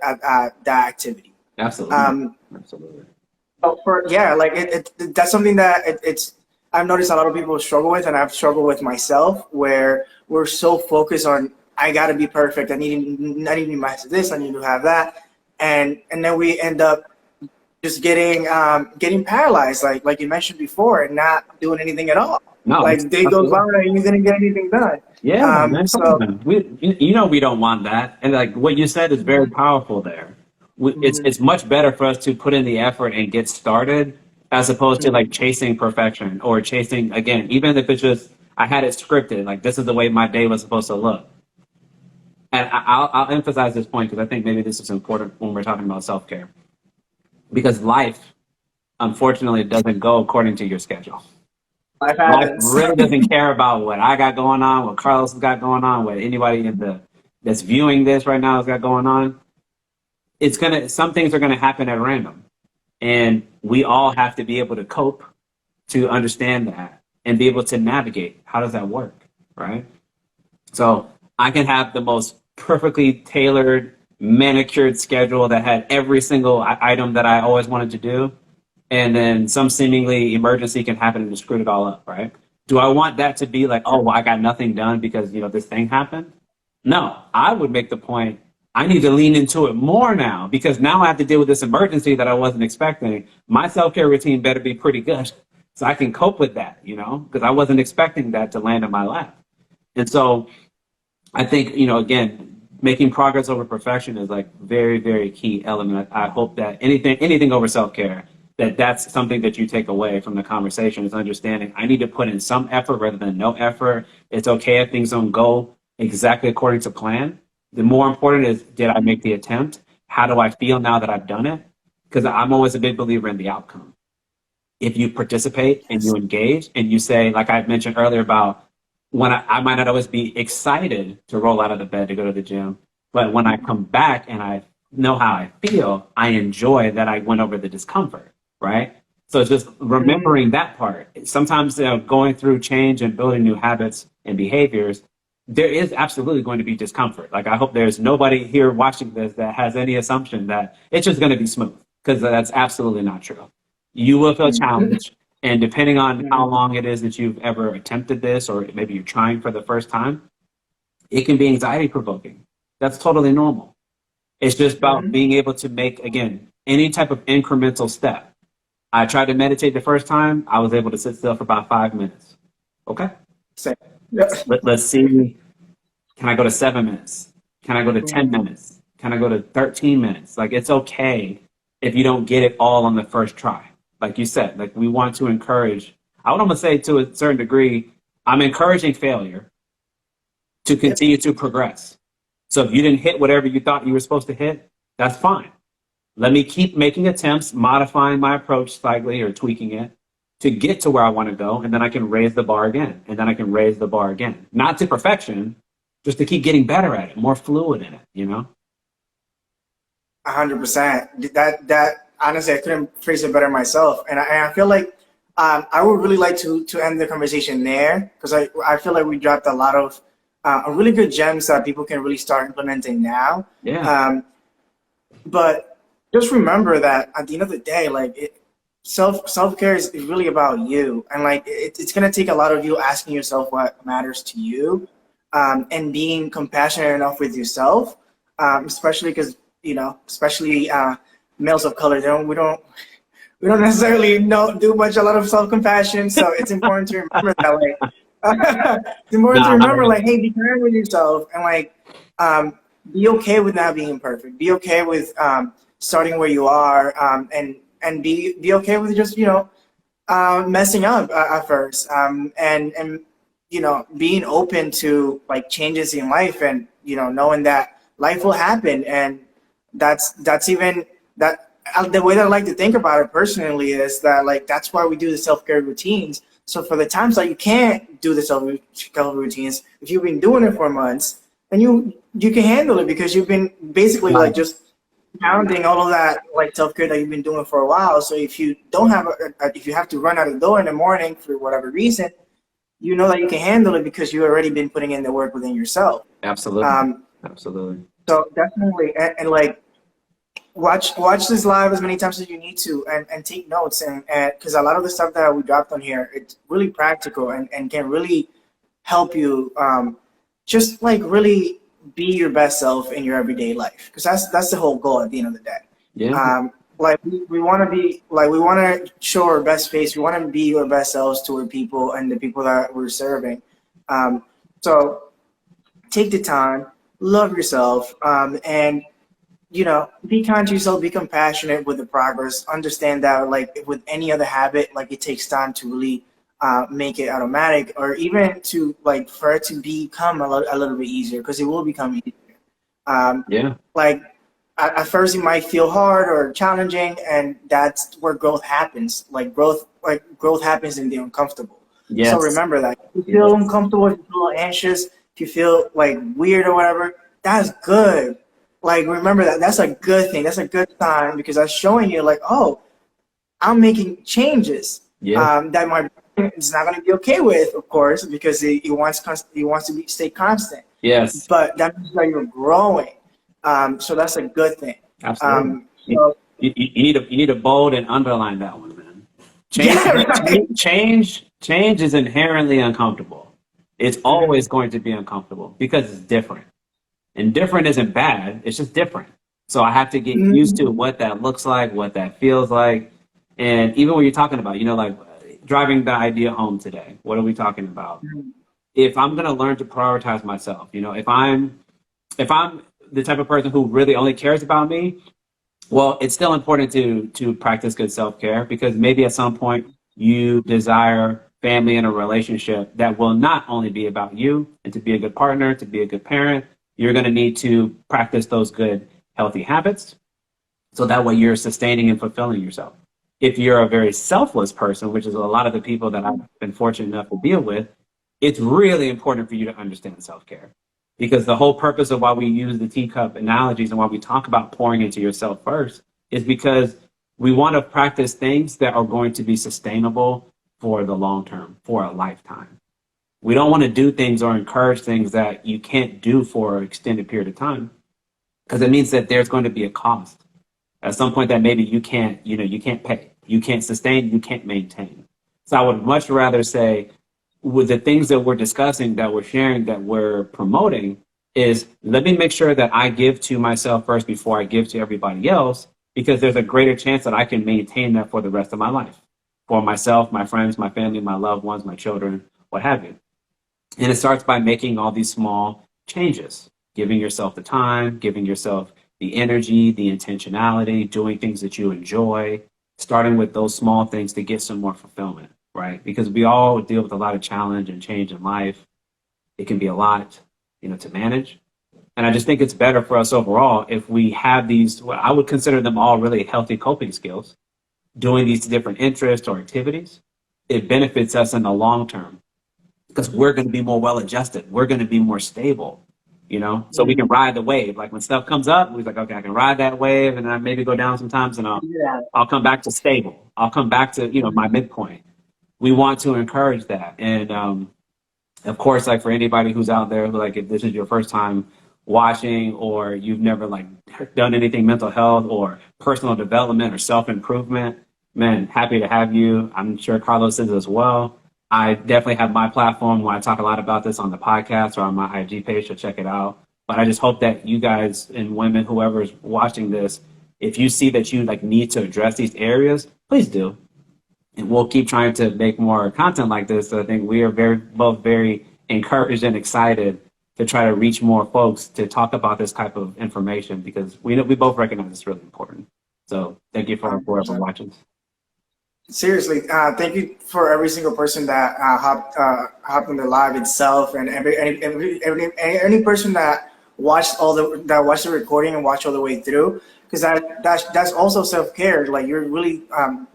that activity. Absolutely. Absolutely. But for yeah, like that's something that it's I've noticed a lot of people struggle with, and I've struggled with myself, where we're so focused on I got to be perfect. I need to master this. I need to have that, and then we end up just getting paralyzed, like you mentioned before, and not doing anything at all. No, Like day goes by and you didn't get anything done. yeah, man. Come So on. You know, we don't want that. And like what you said is very powerful there. It's much better for us to put in the effort and get started as opposed to like chasing perfection or chasing, again, even if it's just, I had it scripted, like this is the way my day was supposed to look. And I'll emphasize this point because I think maybe this is important when we're talking about self-care. Because life, unfortunately, doesn't go according to your schedule. life Life happens. really doesn't care about what I got going on, what Carlos has got going on, what anybody that's viewing this right now has got going on. Some things are gonna happen at random, and we all have to be able to cope to understand that and be able to navigate. How does that work, right? So I can have the most perfectly tailored, manicured schedule that had every single item that I always wanted to do, and then some seemingly emergency can happen and just screw it all up, right? Do I want that to be like, oh, well, I got nothing done because this thing happened? No, I would make the point. I need to lean into it more now because now I have to deal with this emergency that I wasn't expecting. My self-care routine better be pretty good so I can cope with that, because I wasn't expecting that to land in my lap. And so I think, again, making progress over perfection is like very, very key element. I hope that anything over self-care, that's something that you take away from the conversation is understanding I need to put in some effort rather than no effort. It's okay if things don't go exactly according to plan. The more important is, did I make the attempt? How do I feel now that I've done it? Because I'm always a big believer in the outcome. If you participate and you engage and you say, like I mentioned earlier about when I might not always be excited to roll out of the bed to go to the gym, but when I come back and I know how I feel, I enjoy that I went over the discomfort, right? So it's just remembering that part. Sometimes going through change and building new habits and behaviors, there is absolutely going to be discomfort. Like I hope there's nobody here watching this that has any assumption that it's just going to be smooth, because that's absolutely not true. You will feel challenged. And depending on how long it is that you've ever attempted this, or maybe you're trying for the first time, it can be anxiety provoking. That's totally normal. It's just about being able to make, again, any type of incremental step. I tried to meditate the first time. I was able to sit still for about 5 minutes. Okay. Yeah. Let's see. Can I go to 7 minutes? Can I go to 10 minutes? Can I go to 13 minutes? Like, it's okay if you don't get it all on the first try. Like you said, like we want to encourage, I would almost say to a certain degree, I'm encouraging failure to Yep. continue to progress. So if you didn't hit whatever you thought you were supposed to hit, that's fine. Let me keep making attempts, modifying my approach slightly or tweaking it to get to where I want to go. And then I can raise the bar again. And then I can raise the bar again. Not to perfection, just to keep getting better at it, more fluid in it, you know? 100%. That honestly, I couldn't phrase it better myself. And I feel like I would really like to end the conversation there because I feel like we dropped a lot of really good gems that people can really start implementing now. Yeah. But just remember that at the end of the day, like self-care is really about you, and like it's gonna take a lot of you asking yourself what matters to you, and being compassionate enough with yourself, especially because especially males of color, we don't necessarily do a lot of self-compassion, so it's important to remember that, like, it's important to remember, like, hey, be kind with yourself, and like, be okay with not being perfect. Be okay with starting where you are, and be okay with just messing up at first, and being open to like changes in life, and knowing that life will happen, and that's even that. The way that I like to think about it personally is that, like, that's why we do the self-care routines. So for the times that you can't do the self-care routines, if you've been doing it for months, then you can handle it because you've been basically like just pounding all of that like self-care that you've been doing for a while. So if you don't have if you have to run out of the door in the morning for whatever reason, you know that you can handle it because you've already been putting in the work within yourself. Absolutely. Absolutely. So definitely, and like, watch this live as many times as you need to, and take notes, and because a lot of the stuff that we dropped on here, it's really practical and can really help you just like really be your best self in your everyday life, because that's the whole goal at the end of the day. Yeah. Like we want to be like, we want to show our best face, we want to be our best selves to our people and the people that we're serving. So take the time, love yourself, and be kind to yourself, be compassionate with the progress. Understand that, like with any other habit, like it takes time to really make it automatic, or even to like for it to become a little bit easier, because it will become easier. Yeah. Like at first it might feel hard or challenging, and that's where growth happens. Like growth happens in the uncomfortable. Yes. So remember that. If you feel uncomfortable, if you feel anxious, if you feel like weird or whatever, that's good. Like, remember that that's a good thing. That's a good sign, because that's showing you like, oh, I'm making changes. That my brain is not going to be okay with, of course, because he wants to stay constant. Yes. But that means that you're growing. So that's a good thing. Absolutely. So, you need to bold and underline that one, man. Change is inherently uncomfortable. It's always going to be uncomfortable because it's different. And different isn't bad, it's just different. So I have to get used to what that looks like, what that feels like. And even when you're talking about, like driving the idea home today, what are we talking about? If I'm going to learn to prioritize myself, if I'm the type of person who really only cares about me, well, it's still important to practice good self-care, because maybe at some point you desire family and a relationship that will not only be about you, and to be a good partner, to be a good parent, you're going to need to practice those good, healthy habits, so that way you're sustaining and fulfilling yourself. If you're a very selfless person, which is a lot of the people that I've been fortunate enough to deal with, it's really important for you to understand self-care. Because the whole purpose of why we use the teacup analogies and why we talk about pouring into yourself first is because we want to practice things that are going to be sustainable for the long term, for a lifetime. We don't want to do things or encourage things that you can't do for an extended period of time, because it means that there's going to be a cost at some point that maybe you can't pay, you can't sustain, you can't maintain. So I would much rather say, with the things that we're discussing, that we're sharing, that we're promoting, is let me make sure that I give to myself first before I give to everybody else, because there's a greater chance that I can maintain that for the rest of my life, for myself, my friends, my family, my loved ones, my children, what have you. And it starts by making all these small changes, giving yourself the time, giving yourself the energy, the intentionality, doing things that you enjoy, starting with those small things to get some more fulfillment, right? Because we all deal with a lot of challenge and change in life. It can be a lot, to manage. And I just think it's better for us overall if we have these, what I would consider them all really healthy coping skills, doing these different interests or activities. It benefits us in the long term because we're going to be more well adjusted. We're going to be more stable, so we can ride the wave. Like when stuff comes up, we're like, okay, I can ride that wave and I maybe go down sometimes and Yeah. I'll come back to stable. I'll come back to, my midpoint. We want to encourage that. And, of course, like for anybody who's out there, like if this is your first time watching or you've never like done anything mental health or personal development or self-improvement, man, happy to have you. I'm sure Carlos is as well. I definitely have my platform where I talk a lot about this on the podcast or on my IG page, so check it out. But I just hope that you guys and women, whoever's watching this, if you see that you like need to address these areas, please do. And we'll keep trying to make more content like this. So I think we are both very encouraged and excited to try to reach more folks to talk about this type of information because we both recognize it's really important. So thank you for whoever watching. Seriously, thank you for every single person that hopped on the live itself, and any person that watched the recording and watched all the way through, because that's also self-care. Like you're really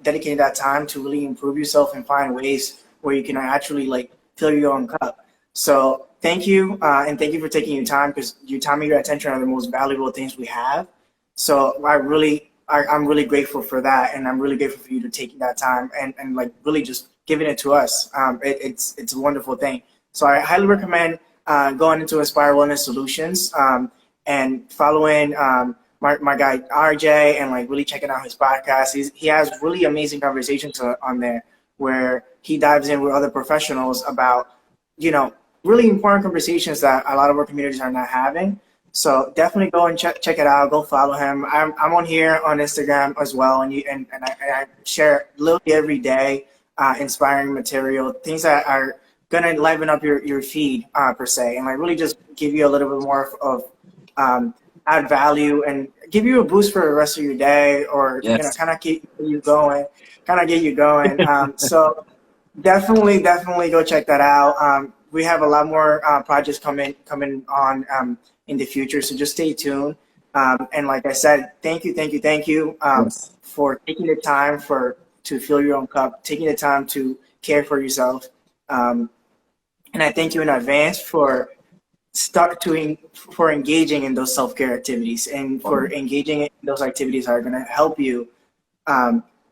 dedicating that time to really improve yourself and find ways where you can actually like fill your own cup. So thank you, and thank you for taking your time, because your time and your attention are the most valuable things we have. So I'm really grateful for that, and I'm really grateful for you to taking that time and like really just giving it to us. It's a wonderful thing. So I highly recommend going into Aspire Wellness Solutions and following my guy RJ and like really checking out his podcast. He has really amazing conversations on there where he dives in with other professionals about really important conversations that a lot of our communities are not having. So definitely go and check it out. Go follow him. I'm on here on Instagram as well, and I share literally every day inspiring material, things that are gonna liven up your feed per se, and like really just give you a little bit more of add value and give you a boost for the rest of your day, or Yes. kind of keep you going, get you going. So definitely go check that out. We have a lot more projects coming on in the future, so just stay tuned. And like I said, thank you Yes. for taking the time to fill your own cup, taking the time to care for yourself. And I thank you in advance for engaging in those self-care activities and for engaging in those activities that are going to help you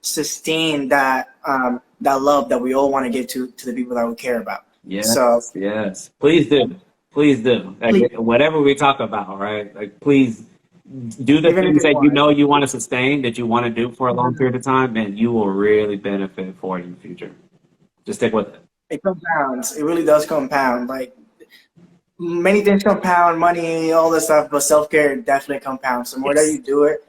sustain that love that we all want to give to the people that we care about. Yes. So Yes. Please do. Please do. Like, please, whatever we talk about, right? Like, please do the even if things it's that one. you want to sustain, that you want to do for a long period of time, and you will really benefit for it in the future. Just stick with it. It compounds. It really does compound. Like many things compound, money, all this stuff, but self-care definitely compounds. The more that Yes. you do it,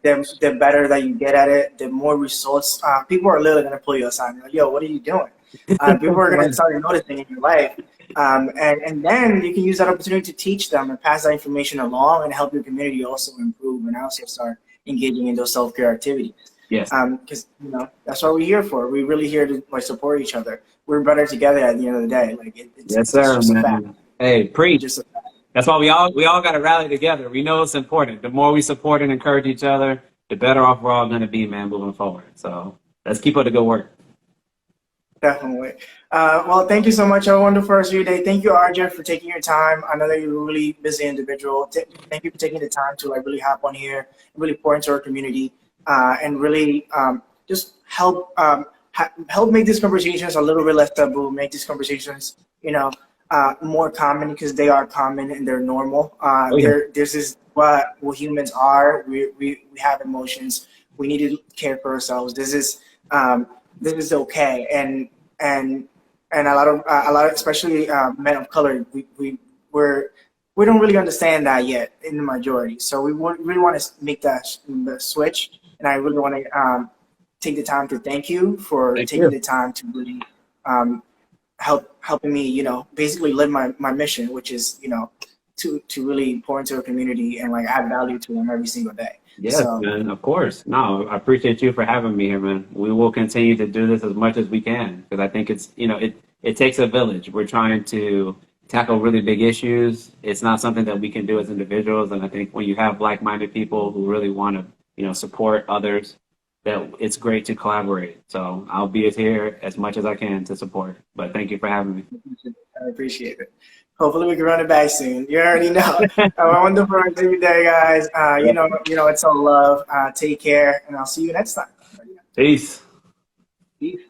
the better that you get at it, the more results. People are literally going to pull you aside. They're like, yo, what are you doing? People are going to start noticing in your life. And then you can use that opportunity to teach them and pass that information along and help your community also improve and also start engaging in those self-care activities. Yes. Because that's what we're here for. We're really here to like support each other. We're better together at the end of the day. Like Yes, it's sir, just a fact. man. Hey, It's preach. just a fact. That's why we all got to rally together. We know it's important. The more we support and encourage each other, the better off we're all going to be, man, moving forward. So let's keep up the good work. Definitely. Well, thank you so much. Have a wonderful rest of your day. Thank you, Arjun, for taking your time. I know that you're a really busy individual. Thank you for taking the time to like really hop on here and really pour into our community and really just help help make these conversations a little bit less taboo. Make these conversations, more common because they are common and they're normal. This is what humans are. We have emotions. We need to care for ourselves. This is okay, and a lot of especially men of color, we don't really understand that yet in the majority. So we really want to make that switch, and I really want to take the time to thank you for taking the time to really helping me, basically live my mission, which is to really pour into a community and like add value to them every single day. Yes, So man, of course. No, I appreciate you for having me here, man. We will continue to do this as much as we can because I think it's, it takes a village. We're trying to tackle really big issues. It's not something that we can do as individuals. And I think when you have like-minded people who really want to, support others, that it's great to collaborate. So I'll be here as much as I can to support. But thank you for having me. I appreciate it. Hopefully we can run it back soon. You already know. Have a wonderful rest of your day, guys. It's all love. Take care, and I'll see you next time. Peace. Peace.